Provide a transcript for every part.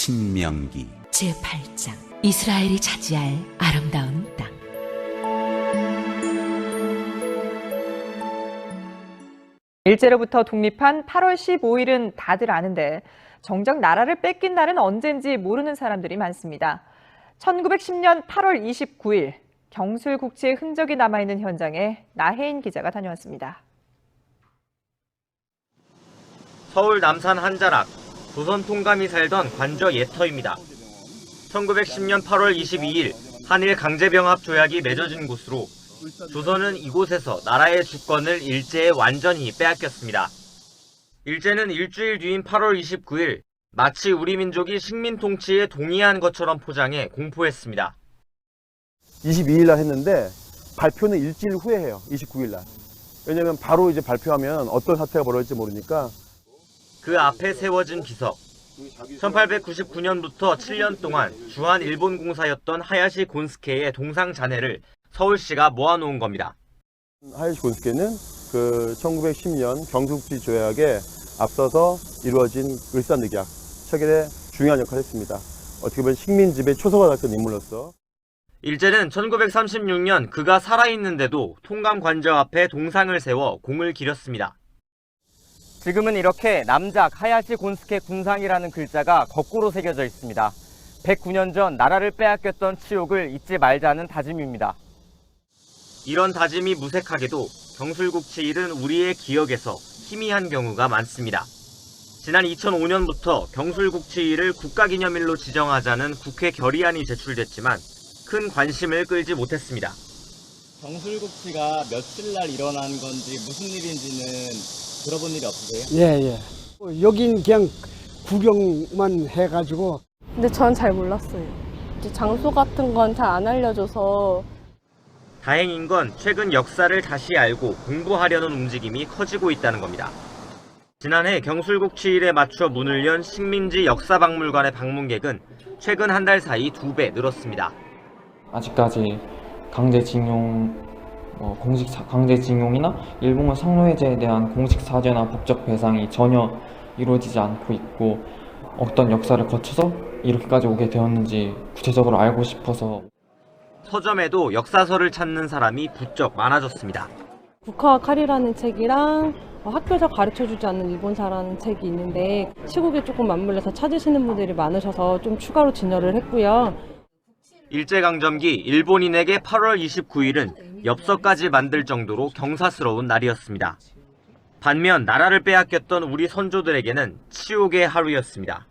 신명기 제8장 이스라엘이 차지할 아름다운 땅. 일제로부터 독립한 8월 15일은 다들 아는데 정작 나라를 뺏긴 날은 언젠지 모르는 사람들이 많습니다. 1910년 8월 29일 경술국지의 흔적이 남아있는 현장에 나혜인 기자가 다녀왔습니다. 서울 남산 한자락, 조선 통감이 살던 관저 예터입니다. 1910년 8월 22일 한일 강제병합 조약이 맺어진 곳으로 조선은 이곳에서 나라의 주권을 일제에 완전히 빼앗겼습니다. 일제는 일주일 뒤인 8월 29일 마치 우리 민족이 식민 통치에 동의한 것처럼 포장해 공포했습니다. 22일 날 했는데 발표는 일주일 후에 해요. 29일 날. 왜냐면 바로 이제 발표하면 어떤 사태가 벌어질지 모르니까. 그 앞에 세워진 비석. 1899년부터 7년 동안 주한 일본 공사였던 하야시 곤스케의 동상 잔해를 서울시가 모아놓은 겁니다. 하야시 곤스케는 그 1910년 경술국지 조약에 앞서서 이루어진 을사늑약 체결에 중요한 역할을 했습니다. 어떻게 보면 식민지배 초석을 달던 인물로서. 일제는 1936년 그가 살아있는데도 통감 관저 앞에 동상을 세워 공을 기렸습니다. 지금은 이렇게 남작 하야시 곤스케 군상이라는 글자가 거꾸로 새겨져 있습니다. 109년 전 나라를 빼앗겼던 치욕을 잊지 말자는 다짐입니다. 이런 다짐이 무색하게도 경술국치일은 우리의 기억에서 희미한 경우가 많습니다. 지난 2005년부터 경술국치일을 국가기념일로 지정하자는 국회 결의안이 제출됐지만 큰 관심을 끌지 못했습니다. 경술국치가 며칠 날 일어난 건지 무슨 일인지는 들어본 일이 없으세요? 예. 여긴 그냥 구경만 해가지고. 근데 전 잘 몰랐어요. 이제 장소 같은 건 잘 안 알려줘서. 다행인 건 최근 역사를 다시 알고 공부하려는 움직임이 커지고 있다는 겁니다. 지난해 경술국치일에 맞춰 문을 연 식민지 역사박물관의 방문객은 최근 한 달 사이 2배 늘었습니다. 아직까지 강제징용이나 일본군 상노해제에 대한 공식 사죄나 법적 배상이 전혀 이루어지지 않고 있고 어떤 역사를 거쳐서 이렇게까지 오게 되었는지 구체적으로 알고 싶어서. 서점에도 역사서를 찾는 사람이 부쩍 많아졌습니다. 국화와 칼이라는 책이랑 학교에서 가르쳐주지 않는 일본사라는 책이 있는데 시국에 조금 맞물려서 찾으시는 분들이 많으셔서 좀 추가로 진열을 했고요. 일제강점기 일본인에게 8월 29일은 엽서까지 만들 정도로 경사스러운 날이었습니다. 반면 나라를 빼앗겼던 우리 선조들에게는 치욕의 하루였습니다.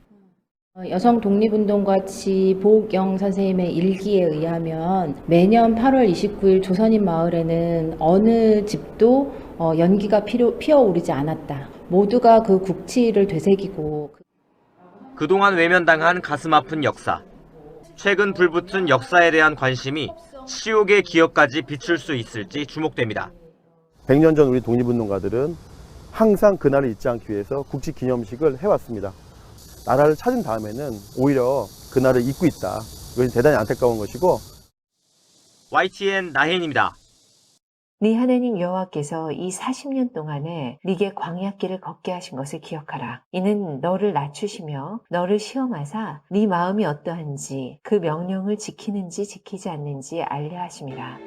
여성 독립운동가치 보옥영 선생님의 일기에 의하면 매년 8월 29일 조선인 마을에는 어느 집도 연기가 피어오르지 않았다. 모두가 그 국치일을 되새기고. 그동안 외면당한 가슴 아픈 역사. 최근 불붙은 역사에 대한 관심이 치욕의 기억까지 비출 수 있을지 주목됩니다. 100년 전 우리 독립운동가들은 항상 그날을 잊지 않기 위해서 국치기념식을 해왔습니다. 나라를 찾은 다음에는 오히려 그날을 잊고 있다. 이것이 대단히 안타까운 것이고. YTN 나혜인입니다. 네 하나님 여호와께서 이 40년 동안에 네게 광야길을 걷게 하신 것을 기억하라. 이는 너를 낮추시며 너를 시험하사 네 마음이 어떠한지 그 명령을 지키는지 지키지 않는지 알려 하심이라.